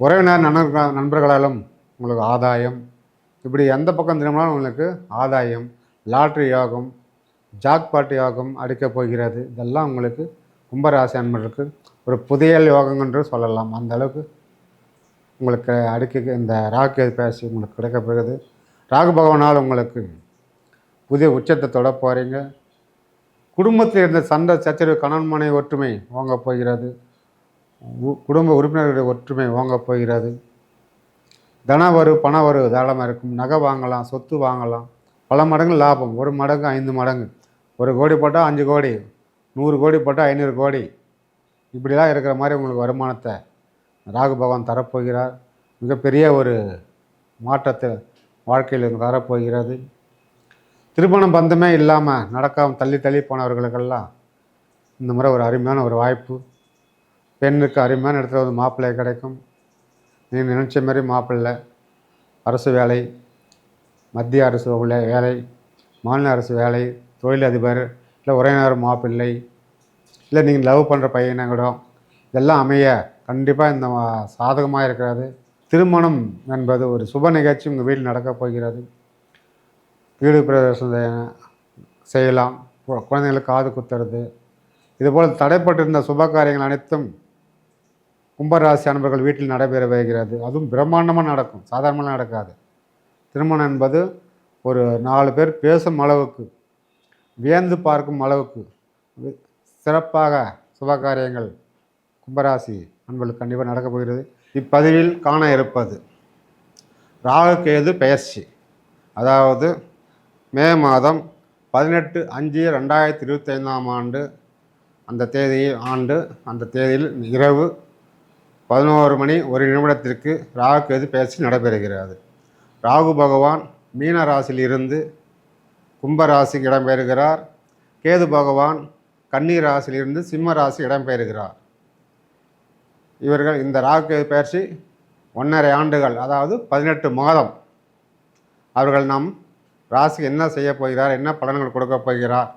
உறவினர் நண்பர்களாலும் உங்களுக்கு ஆதாயம். இப்படி எந்த பக்கம் திரும்பினாலும் உங்களுக்கு ஆதாயம். லாட்ரி யோகம், ஜாக்பாட் யோகம் அடிக்கப் போகிறது. இதெல்லாம் உங்களுக்கு கும்பராசி அன்பர்களுக்கு ஒரு புதையல் யோகம் என்று சொல்லலாம். அந்த அளவுக்கு உங்களுக்கு அடிக்க இந்த ராகு பேசி உங்களுக்கு கிடைக்கப்படுகிறது. ராகு பகவானால் உங்களுக்கு புதிய உச்சத்தை தொட போகிறீங்க. குடும்பத்தில் இருந்த சண்டை சச்சரவு, கணவன் மனைவி ஒற்றுமை வாங்க போகிறது. குடும்ப உறுப்பினர்களுடைய ஒற்றுமை வாங்க போகிறது. தனவரு பணவரு தாராளமாக இருக்கும். நகை வாங்கலாம், சொத்து வாங்கலாம். பல மடங்கு லாபம். 1 மடங்கு 5 மடங்கு. 1 கோடி போட்டால் 5 கோடி, 100 கோடி போட்டால் 500 கோடி. இப்படிலாம் இருக்கிற மாதிரி உங்களுக்கு வருமானத்தை ராகு பகவான் தரப்போகிறார். மிகப்பெரிய ஒரு மாற்றத்தை வாழ்க்கையில் தரப்போகிறது. திருமணம் பந்தமே இல்லாமல் நடக்காமல் தள்ளி போனவர்களுக்கெல்லாம் இந்த முறை ஒரு அருமையான ஒரு வாய்ப்பு. பெண்ணுக்கு அருமையான இடத்துல வந்து மாப்பிள்ளை கிடைக்கும். நீங்கள் நினச்ச மாதிரி மாப்பிள்ளை, அரசு வேலை, மத்திய அரசு வேலை, மாநில அரசு வேலை, தொழிலதிபர், இல்லை உறவினர் மாப்பிள்ளை, இல்லை நீங்கள் லவ் பண்ணுற பையனை கூட இதெல்லாம் அமைய கண்டிப்பாக இந்த சாதகமாக இருக்கிறது. திருமணம் என்பது ஒரு சுப நிகழ்ச்சி உங்கள் வீட்டில் நடக்கப் போகிறது. வீடு பிரவேசம் செய்யலாம். குழந்தைங்களுக்கு காது குத்துறது, இதுபோல் தடைப்பட்டிருந்த சுப காரியங்கள் அனைத்தும் கும்பராசி அன்பர்கள் வீட்டில் நடைபெற வருகிறது. அதுவும் பிரம்மாண்டமாக நடக்கும், சாதாரணமாக நடக்காது. திருமணம் என்பது ஒரு 4 பேர் பேசும் அளவுக்கு, வியந்து பார்க்கும் அளவுக்கு சிறப்பாக சுபகாரியங்கள் கும்பராசி அன்பர்களுக்கு கண்டிப்பாக நடக்கப் போகிறது. இப்பதிவில் காண இருப்பது ராகு கேது பெயர்ச்சி. அதாவது மே மாதம் 18/5/2025 அந்த தேதியில் இரவு 11 மணி 1 நிமிடத்திற்கு ராகு கேது பெயர்ச்சி நடைபெறுகிறது. ராகு பகவான் மீன ராசியில் இருந்து கும்பராசிக்கு இடம்பெறுகிறார். கேது பகவான் கன்னி ராசியிலிருந்து சிம்ம ராசி இடம்பெறுகிறார். இவர்கள் இந்த ராகு கேது பெயர்ச்சி 1.5 ஆண்டுகள், அதாவது 18 மாதம் அவர்கள் நம் ராசிக்கு என்ன செய்ய போகிறார், என்ன பலன்கள் கொடுக்கப் போகிறார்,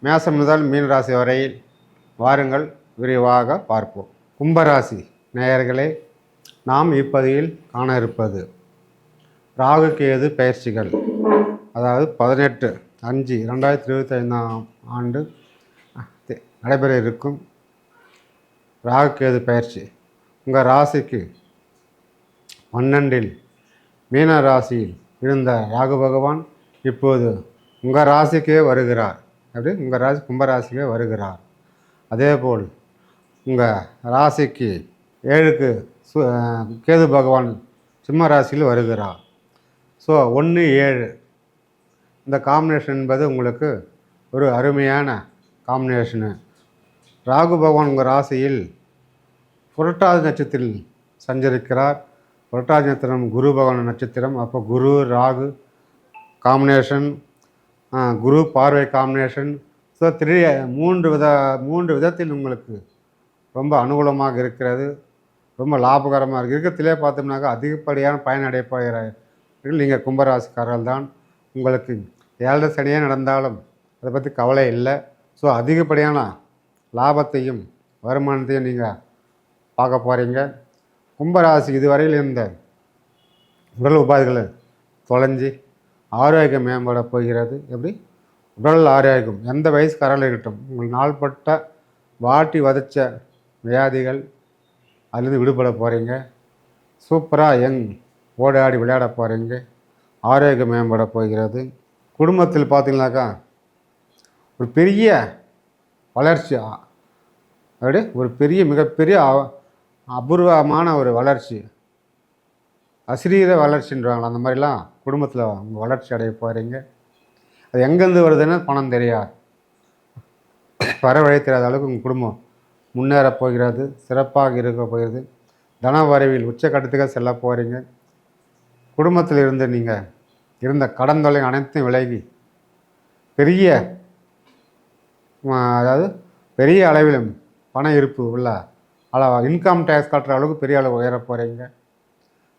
மேசம் முதல் மீன ராசி வரையில் வாருங்கள் விரிவாக பார்ப்போம். கும்பராசி நேயர்களே, நாம் இப்பதிவில் காண இருப்பது ராகு கேது பெயர்ச்சிகள். அதாவது 18/5/2025 நடைபெற இருக்கும் ராகு கேது பெயர்ச்சி. உங்கள் ராசிக்கு 12இல் மீன ராசியில் இருந்த ராகு பகவான் இப்போது உங்கள் ராசிக்கே வருகிறார். அப்படி உங்கள் ராசி கும்பராசிக்கே வருகிறார். அதேபோல் உங்கள் ராசிக்கு 7க்கு கேது பகவான் சிம்ம ராசியில் வருகிறார். ஸோ 1-7 இந்த காம்பினேஷன் என்பது உங்களுக்கு ஒரு அருமையான காம்பினேஷனு. ராகு பகவான் உங்கள் ராசியில் புரட்டாதி நட்சத்திரத்தில் சஞ்சரிக்கிறார். புரட்டாதி நட்சத்திரம் குரு பகவான் நட்சத்திரம். அப்போ குரு ராகு காம்பினேஷன், குரு பார்வை காம்பினேஷன். ஸோ 3 விதத்தில் உங்களுக்கு ரொம்ப அனுகூலமாக இருக்கிறது. ரொம்ப லாபகரமாக இருக்குது. இருக்கிறதுலே பார்த்தோம்னாக்கா அதிகப்படியான பயனடைய போகிறீர்கள் நீங்கள் கும்பராசிக்காரர்கள் தான். உங்களுக்கு 7 சனியே நடந்தாலும் அதை பற்றி கவலை இல்லை. ஸோ அதிகப்படியான லாபத்தையும் வருமானத்தையும் நீங்கள் பார்க்க போகிறீங்க. கும்பராசி இதுவரையில் இருந்த உடல் உபாதைகளை தொலைஞ்சி ஆரோக்கியம் மேம்பட போகிறது. எப்படி உடல் ஆரோக்கியம் எந்த வயசுக்காரர்கள் இருக்கட்டும், உங்கள் நாள்பட்ட வாட்டி வதச்ச வியாதிகள் அதுலேருந்து விடுபட போகிறீங்க. சூப்பராக ஓடாடி விளையாட போகிறீங்க. ஆரோக்கியம் மேம்பட போகிறது. குடும்பத்தில் பார்த்தீங்கன்னாக்கா ஒரு பெரிய வளர்ச்சி, அப்படி ஒரு மிகப்பெரிய அபூர்வமான ஒரு வளர்ச்சி, அசிரீர வளர்ச்சின்றாங்களா, அந்த மாதிரிலாம் குடும்பத்தில் உங்கள் வளர்ச்சி அடைய போகிறீங்க. அது எங்கேருந்து வருதுன்னு பணம் தெரியாது, வரவழை தெரியாத அளவுக்கு உங்கள் குடும்பம் முன்னேறப் போகிறது. சிறப்பாக இருக்க போகிறது. தன வரவில் உச்சக்கட்டத்துக்கு செல்ல போகிறீங்க. குடும்பத்தில் இருந்து நீங்கள் இருந்த கடன் தொல்லை அனைத்தும் விலகி பெரிய அளவிலும் பண இருப்பு உள்ள இன்கம் டேக்ஸ் கட்டுற அளவுக்கு பெரிய அளவு உயர போகிறீங்க.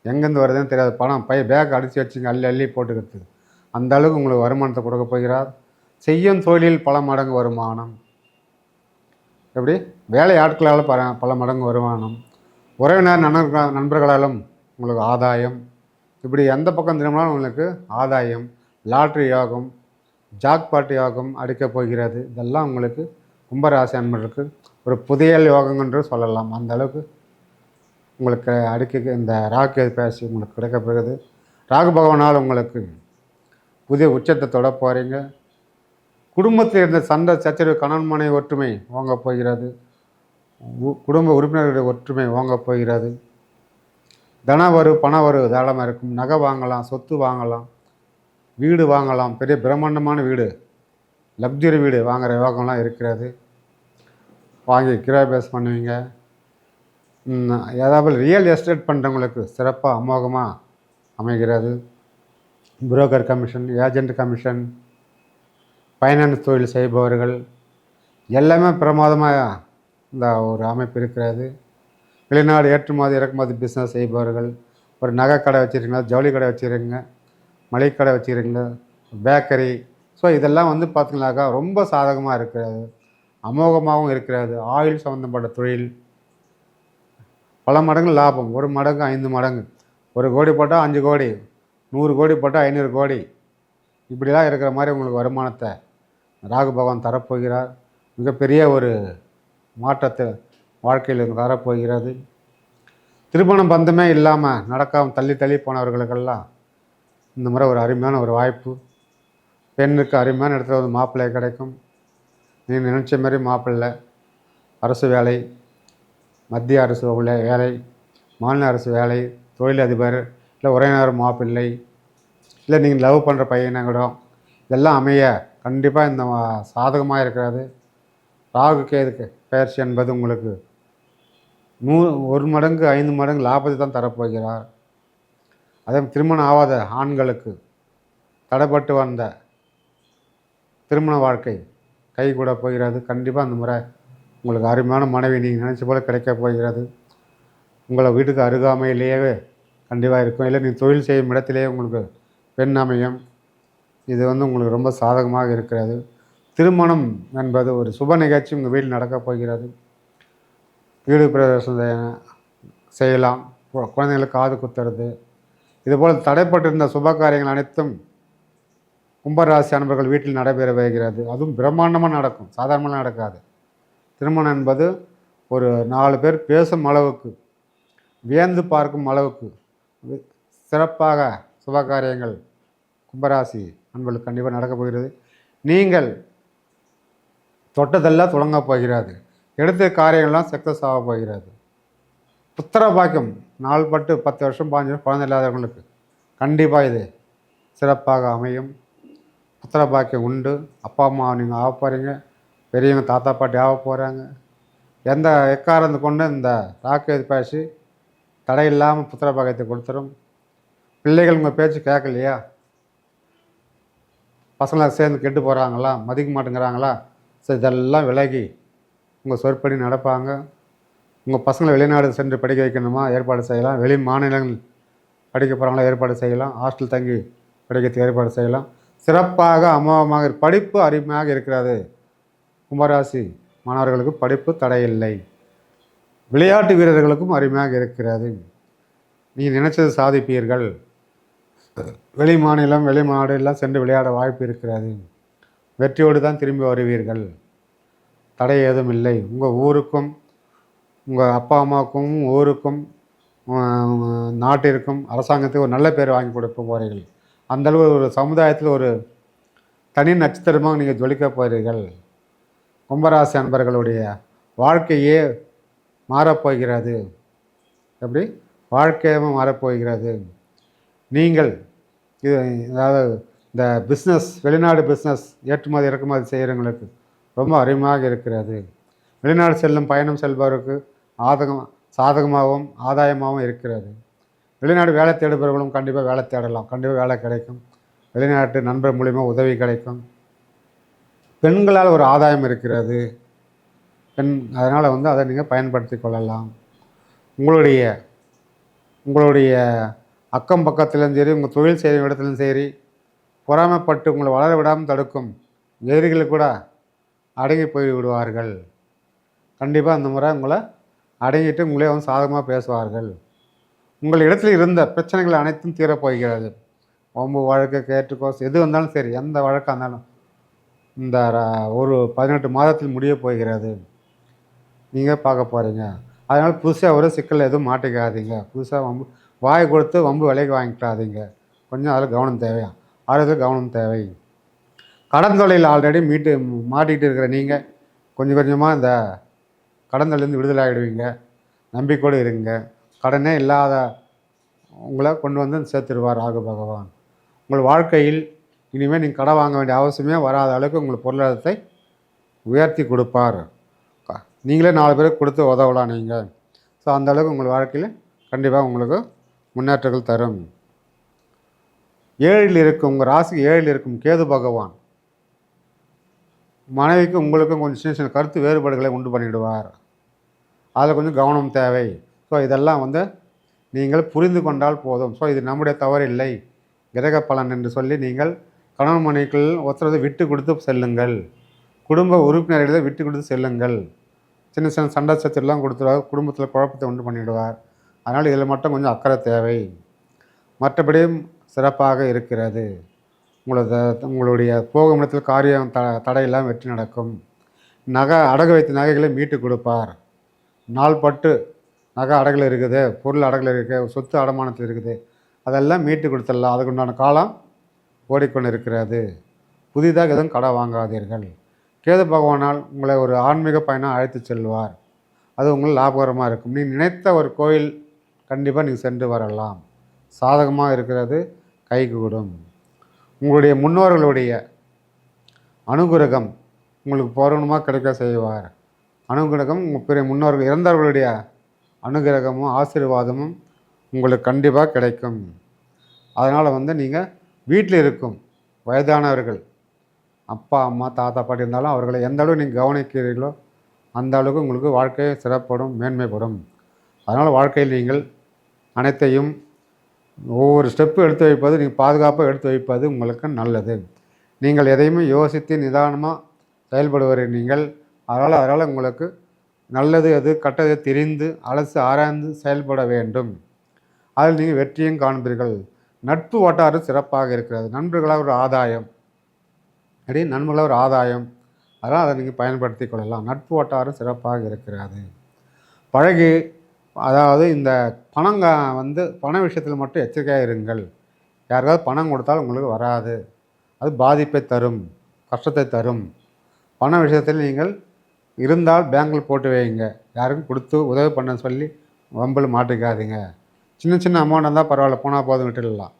எங்கேருந்து வருதுன்னு தெரியாது. பணம் பேக் அடித்து வச்சுங்க, அள்ளி போட்டுக்கிறது. அந்த அளவுக்கு உங்களுக்கு வருமானத்தை கொடுக்க போகிறார். செய்யும் தொழிலில் பல மடங்கு வருமானம். எப்படி வேலை ஆட்களால் பல மடங்கு வருமானம். உறவினர் நண்பர்களாலும் உங்களுக்கு ஆதாயம். இப்படி எந்த பக்கம் திரும்பினாலும் உங்களுக்கு ஆதாயம். லாட்ரி யோகம், ஜாக்பாட் யோகம் அடிக்கப் போகிறது. இதெல்லாம் உங்களுக்கு கும்பராசி அன்பர்களுக்கு ஒரு புதையல் யோகம் என்று சொல்லலாம். அந்த அளவுக்கு உங்களுக்கு அடிக்க இந்த ராகு பேசி உங்களுக்கு கிடைக்கப்போகிறது. ராகு பகவானால் உங்களுக்கு புதிய உச்சத்தை தொட போகிறீங்க. குடும்பத்தில் இருந்த சண்டை சச்சரவு, கணவன் மனைவி ஒற்றுமை வாங்க போகிறது. குடும்ப உறுப்பினர்களுடைய ஒற்றுமை வாங்க போகிறது. தனவரு பணவரு தாராளமாக இருக்கும். நகை வாங்கலாம், சொத்து வாங்கலாம், வீடு வாங்கலாம். பெரிய பிரம்மாண்டமான வீடு, லக்ஸுரி வீடு வாங்குகிற யோகம்லாம் இருக்கிறது. வாங்கி கிராய பேஸ் பண்ணுவீங்க. ஏதாவது ரியல் எஸ்டேட் பண்ணுறவங்களுக்கு சிறப்பாக அமோகமாக அமைகிறது. Broker commission, agent commission, finance தொழில் செய்பவர்கள் எல்லாமே பிரமாதமாக இந்த ஒரு அமைப்பு இருக்கிறது. வெளிநாடு ஏற்றுமதி இறக்குமதி பிஸ்னஸ் செய்பவர்கள், ஒரு நகை கடை வச்சுருக்கீங்க, ஜவுளி கடை வச்சுருக்கீங்க, மளிகை கடை வச்சுருக்கீங்க, பேக்கரி. ஸோ இதெல்லாம் வந்து பார்த்திங்கனாக்கா ரொம்ப சாதகமாக இருக்கிறது, அமோகமாகவும் இருக்கிறது. ஆயில் சம்மந்தப்பட்ட தொழில் பல மடங்கு லாபம். 1 மடங்கு 5 மடங்கு. 1 கோடி போட்டால் 5 கோடி, 100 கோடி போட்டால் 500 கோடி. இப்படிலாம் இருக்கிற மாதிரி உங்களுக்கு வருமானத்தை ராகு பகவான் தரப்போகிறார். மிகப்பெரிய ஒரு மாற்றத்தை வாழ்க்கையில் தரப்போகிறது. திருமணம் பந்தமே இல்லாமல் நடக்காமல் தள்ளி போனவர்களுக்கெல்லாம் இந்த முறை ஒரு அருமையான ஒரு வாய்ப்பு. பெண்ணுக்கு அருமையான இடத்துல ஒரு மாப்பிள்ளை கிடைக்கும். நீங்கள் நினச்ச மாதிரி மாப்பிள்ளை, அரசு வேலை, மத்திய அரசு வேலை, மாநில அரசு வேலை, தொழிலதிபர், இல்லை உறவினர் மாப்பிள்ளை, இல்லை நீங்கள் லவ் பண்ணுற பையனை கூட இதெல்லாம் அமைய கண்டிப்பாக இந்த சாதகமாக இருக்கிறது. ராகு கேதுக்கு பயிற்சி என்பது உங்களுக்கு 1 மடங்கு 5 மடங்கு லாபத்தை தான் தரப்போகிறார். அதே திருமணம் ஆகாத ஆண்களுக்கு தடைப்பட்டு வந்த திருமண வாழ்க்கை கைகூட போகிறது. கண்டிப்பாக அந்த முறை உங்களுக்கு அருமையான மனைவி நீங்கள் நினச்ச போல் கிடைக்கப் போகிறது. உங்களை வீட்டுக்கு அருகாமையிலேயே கண்டிப்பாக இருக்கும். இல்லை நீங்கள் தொழில் செய்யும் இடத்திலேயே உங்களுக்கு பெண் அமையும். இது வந்து உங்களுக்கு ரொம்ப சாதகமாக இருக்கிறது. திருமணம் என்பது ஒரு சுப நிகழ்ச்சி உங்கள் வீட்டில் நடக்கப் போகிறது. வீடு பிரவேசம் செய்யலாம், குழந்தைங்களுக்கு காது குத்துறது, இதுபோல் தடைப்பட்டிருந்த சுப காரியங்கள் அனைத்தும் கும்பராசி அன்பர்கள் வீட்டில் நடைபெற வருகிறது. அதுவும் பிரம்மாண்டமாக நடக்கும், சாதாரணமாக நடக்காது. திருமணம் என்பது ஒரு 4 பேர் பேசும் அளவுக்கு, வியந்து பார்க்கும் அளவுக்கு சிறப்பாக சுபகாரியங்கள் கும்பராசி அன்பர்களுக்கு கண்டிப்பாக நடக்கப் போகிறது. நீங்கள் தொட்டதெல்லாம் தொடங்க போகிறது. எடுத்த காரியங்கள்லாம் சக்ஸஸ் ஆக போகிறது. புத்திர பாக்கியம் நாள்பட்டு 10 வருஷம் 15 வருஷம் குழந்தை இல்லாதவங்களுக்கு கண்டிப்பாக இது சிறப்பாக அமையும். புத்திர பாக்கியம் உண்டு. அப்பா அம்மா நீங்கள் ஆக போகிறீங்க, பெரியவங்க தாத்தா பாட்டி ஆக போகிறாங்க. எந்த எக்காரந்து கொண்டு இந்த ராக்கெது பேசி தடை இல்லாமல் புத்திர பாக்கியத்தை கொடுத்துரும். பிள்ளைகள் உங்கள் பேச்சு கேட்கலையா, பசங்களாக சேர்ந்து கெட்டு போகிறாங்களா, மதிக்க மாட்டேங்கிறாங்களா, ஸோ இதெல்லாம் விலகி உங்கள் சொற்படி நடப்பாங்க. உங்கள் பசங்களை வெளிநாடு சென்று படிக்க வைக்கணுமா ஏற்பாடு செய்யலாம். வெளி மாநிலங்கள் படிக்க போகிறாங்களா ஏற்பாடு செய்யலாம். ஹாஸ்டல் தங்கி படிக்கிறதுக்கு ஏற்பாடு செய்யலாம். சிறப்பாக அமோகமாக படிப்பு அருமையாக இருக்கிறது. கும்பராசி மாணவர்களுக்கு படிப்பு தடையில்லை. விளையாட்டு வீரர்களுக்கும் அருமையாக இருக்கிறது. நீங்கள் நினைச்சது சாதிப்பீர்கள். வெளி மாநிலம் வெளிநாடு எல்லாம் சென்று விளையாட வாய்ப்பு இருக்கிறது. வெற்றியோடு தான் திரும்பி வருவீர்கள். தடை ஏதும் இல்லை. உங்கள் ஊருக்கும் உங்கள் அப்பா அம்மாவுக்கும் ஊருக்கும் நாட்டிற்கும் அரசாங்கத்துக்கு ஒரு நல்ல பேர் வாங்கி கொடுக்க போகிறீர்கள். அந்தளவு ஒரு சமுதாயத்தில் ஒரு தனி நட்சத்திரமாக நீங்கள் ஜொலிக்க போகிறீர்கள். கும்பராசி அன்பர்களுடைய வாழ்க்கையே மாறப்போகிறது. எப்படி வாழ்க்கையாக மாறப்போகிறது. நீங்கள் இது அதாவது இந்த பிஸ்னஸ், வெளிநாடு பிஸ்னஸ் ஏற்றுமதி இறக்குமதி செய்கிறவங்களுக்கு ரொம்ப அருமையாக இருக்கிறது. வெளிநாடு செல்லும் பயணம் செல்பவருக்கு சாதகமாகவும் ஆதாயமாகவும் இருக்கிறது. வெளிநாடு வேலை தேடுபவர்களும் கண்டிப்பாக வேலை தேடலாம், கண்டிப்பாக வேலை கிடைக்கும். வெளிநாட்டு நண்பர் மூலிமா உதவி கிடைக்கும். பெண்களால் ஒரு ஆதாயம் இருக்கிறது. அதனால் வந்து அதை நீங்கள் பயன்படுத்தி கொள்ளலாம். உங்களுடைய அக்கம் பக்கத்துலேயும் சரி, உங்கள் தொழில் செய்கிற இடத்துலையும் சரி, பொறாமைப்பட்டு உங்களை வளர விடாமல் தடுக்கும் எதிரிகள் கூட அடங்கி போய் விடுவார்கள். கண்டிப்பாக அந்த முறை உங்களை அடங்கிட்டு உங்களே வந்து சாதகமாக பேசுவார்கள். உங்கள் இடத்தில் இருந்த பிரச்சனைகள் அனைத்தும் தீரப்போகிறது. வம்பு வழக்கு கேட்டுக்கோஸ் எது வந்தாலும் சரி, எந்த வழக்காக இருந்தாலும் இந்த ஒரு 18 மாதத்தில் முடிய போகிறது. நீங்கள் பார்க்க போகிறீங்க. அதனால் புதுசாக ஒரு சிக்கல் எதுவும் மாட்டிக்காதீங்க. புதுசாக வம்பு வாய் கொடுத்து வம்பு விலைக்கு வாங்கிக்காதீங்க. கொஞ்சம் அதில் கவனம் தேவை. ஆரோக்கியத்தில் கவனம் தேவை. கடன் தொல்லையில் ஆல்ரெடி மாட்டிக்கிட்டு இருக்கிற நீங்கள் கொஞ்சம் கொஞ்சமாக இந்த கடன் தொல்லையிலேருந்து விடுதலை ஆகிடுவீங்க. நம்பிக்கையோடு இருங்க. கடனே இல்லாத உங்களை கொண்டு வந்து சேர்த்துருவார் ராகு பகவான். உங்கள் வாழ்க்கையில் இனிமேல் நீங்கள் கடன் வாங்க வேண்டிய அவசியமே வராத அளவுக்கு உங்கள் பொருளாதாரத்தை உயர்த்தி கொடுப்பார். நீங்களே 4 பேருக்கு கொடுத்து உதவலாம் நீங்கள். ஸோ அந்தளவுக்கு உங்கள் வாழ்க்கையில் கண்டிப்பாக உங்களுக்கு முன்னேற்றங்கள் தரும். 7ல் இருக்கும் உங்கள் ராசிக்கு 7ல் இருக்கும் கேது பகவான் மனைவிக்கு உங்களுக்கும் கொஞ்சம் சின்ன சின்ன கருத்து வேறுபாடுகளை உண்டு பண்ணிவிடுவார். அதில் கொஞ்சம் கவனம் தேவை. ஸோ இதெல்லாம் வந்து நீங்கள் புரிந்து கொண்டால் போதும். ஸோ இது நம்முடைய தவறு இல்லை, கிரக பலன் என்று சொல்லி நீங்கள் கணவன் மனைவிக்குள் ஒருத்தரதை விட்டு கொடுத்து செல்லுங்கள். குடும்ப உறுப்பினர்களை விட்டு கொடுத்து செல்லுங்கள். சின்ன சின்ன சண்டை சச்சரவுலாம் கொடுத்துருவார். குடும்பத்தில் குழப்பத்தை உண்டு பண்ணிவிடுவார். அதனால் இதில் மட்டும் கொஞ்சம் அக்கறை தேவை. மற்றபடியும் சிறப்பாக இருக்கிறது. உங்களுடைய போகும் இடத்தில் காரியம் தடையெல்லாம் வெற்றி நடக்கும். அடகு வைத்த நகைகளை மீட்டு கொடுப்பார். நாள்பட்டு நகை அடகில் இருக்குது, பொருள் அடகில் இருக்குது, சொத்து அடமானத்தில் இருக்குது, அதெல்லாம் மீட்டு கொடுத்துடலாம். அதுக்குண்டான காலம் ஓடிக்கொண்டு இருக்கிறது. புதிதாக எதுவும் கடை வாங்காதீர்கள். கேது பகவானால் உங்களை ஒரு ஆன்மீக பயணம் அழைத்து செல்வார். அது உங்களுக்கு லாபகரமாக இருக்கும். நீங்கள் நினைத்த ஒரு கோயில் கண்டிப்பாக நீங்கள் சென்று வரலாம். சாதகமாக இருக்கிறது, கைகூடும். உங்களுடைய முன்னோர்களுடைய அனுகிரகம் உங்களுக்கு பூரணமாக கிடைக்க செய்வார். அனுகிரகம் உங்கள் பெரிய முன்னோர்கள் இறந்தவர்களுடைய அனுகிரகமும் ஆசீர்வாதமும் உங்களுக்கு கண்டிப்பாக கிடைக்கும். அதனால் வந்து நீங்கள் வீட்டில் இருக்கும் வயதானவர்கள் அப்பா அம்மா தாத்தா பாட்டி இருந்தாலும் அவர்களை எந்த அளவுக்கு நீங்கள் கவனிக்கிறீர்களோ அந்த அளவுக்கு உங்களுக்கு வாழ்க்கை சிறப்படும், மேன்மைப்படும். அதனால் வாழ்க்கையில் நீங்கள் அனைத்தையும் ஒவ்வொரு ஸ்டெப்பு எடுத்து வைப்பது, நீங்கள் பாதுகாப்பாக எடுத்து வைப்பது உங்களுக்கு நல்லது. நீங்கள் எதையுமே யோசித்து நிதானமாக செயல்படுவரை நீங்கள். அதனால் உங்களுக்கு நல்லது எது கெட்டது தெரிந்து அலசி ஆராய்ந்து செயல்பட வேண்டும். அதில் நீங்கள் வெற்றியும் காண்பீர்கள். நட்பு வட்டாரம் சிறப்பாக இருக்கிறது. நண்பர்களாக ஒரு ஆதாயம், நண்பர்களாக ஒரு ஆதாயம். அதனால் அதை நீங்கள் பயன்படுத்தி கொள்ளலாம். நட்பு வட்டாரம் சிறப்பாக இருக்கிறது. பழகி அதாவது இந்த பண விஷயத்தில் மட்டும் எச்சரிக்கையாக இருங்கள். யாருக்காவது பணம் கொடுத்தால் உங்களுக்கு வராது. அது பாதிப்பை தரும், கஷ்டத்தை தரும். பண விஷயத்தில் நீங்கள் இருந்தால் பேங்கில் போட்டு வைங்க. யாருக்கும் கொடுத்து உதவி பண்ண சொல்லி வம்பில் மாட்டிக்காதீங்க. சின்ன சின்ன அமௌண்ட் இருந்தால் பரவாயில்ல, போனால் போதும் விட்டுடலாம்.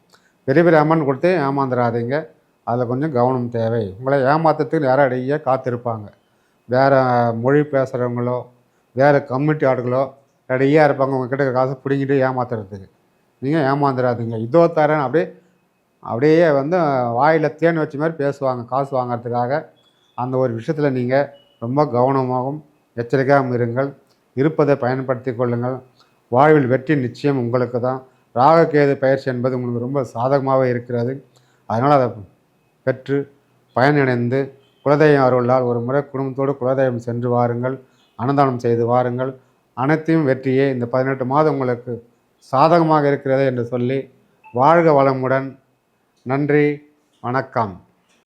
பெரிய பெரிய அமௌண்ட் கொடுத்து ஏமாந்துடாதீங்க. அதில் கொஞ்சம் கவனம் தேவை. உங்களை ஏமாற்றத்துக்கு யாரும் இடையே காத்திருப்பாங்க. வேறு மொழி பேசுகிறவங்களோ வேறு கம்யூனிட்டி ஆட்களோ ரெடியாக இருப்பாங்க உங்கள்கிட்ட காசு பிடிங்கிட்டு ஏமாத்துறதுக்கு. நீங்கள் ஏமாந்துடாதீங்க. இதோ தரேன் அப்படியே வந்து வாயில் தேன் வச்ச மாதிரி பேசுவாங்க காசு வாங்கிறதுக்காக. அந்த ஒரு விஷயத்தில் நீங்கள் ரொம்ப கவனமாகவும் எச்சரிக்கையாகவும் இருங்கள். இருப்பதை பயன்படுத்தி கொள்ளுங்கள். வாழ்வில் வெற்றி நிச்சயம் உங்களுக்கு தான். ராககேது பயிற்சி என்பது உங்களுக்கு ரொம்ப சாதகமாகவே இருக்கிறது. அதனால் அதை பெற்று பயனடைந்து குலதெய்வம் அருளால் ஒரு முறை குடும்பத்தோடு குலதெய்வம் சென்று வாருங்கள். அன்னதானம் செய்து வாருங்கள். அனைத்தையும் வெற்றியே. இந்த 18 மாதம் உங்களுக்கு சாதகமாக இருக்கிறது என்று சொல்லி வாழ்க வளமுடன். நன்றி, வணக்கம்.